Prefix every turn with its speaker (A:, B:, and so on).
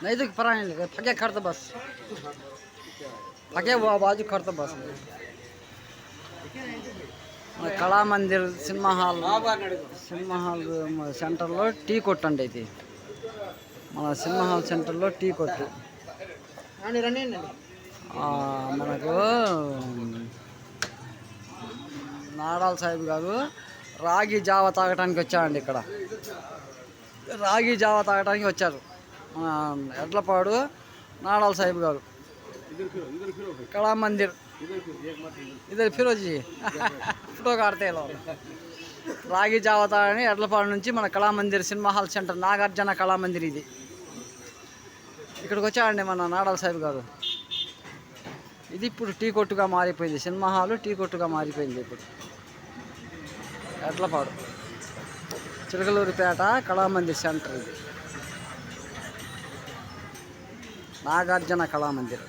A: नहीं तो परा नहीं लगे फके खड़ तो बस फके वो बाजू खड़ तो बस కళా మందిర్ సినిమా హాల్ సెంటర్లో టీ కొట్టు అండి ఇది మన సినిమా హాల్ సెంటర్లో టీ కొట్టు మనకు నాడాల సాహిబ్ గారు రాగి జావ తాగటానికి వచ్చారండి. ఇక్కడ రాగి జావ తాగటానికి వచ్చారు ఎడ్లపాడు నాడాల సాహిబ్ గారు. కళా మందిర్ ఇద్దరు ఫిరోజీ ఫోటో కాడితే రాగి జావ తాగని ఎడ్లపాడు నుంచి మన Kalamandir cinema hall centre Nagarjuna Kalamandir ఇది. ఇక్కడికి వచ్చాడండి మన నాడాల సాహిబ్ గారు. ఇది ఇప్పుడు టీ కొట్టుగా మారిపోయింది. సినిమా హాలు టీ కొట్టుగా మారిపోయింది. ఇప్పుడు ఎడ్లపాడు చిలకలూరిపేట కళామందిర్ సెంటర్ ఇది నాగార్జున కళామందిర్.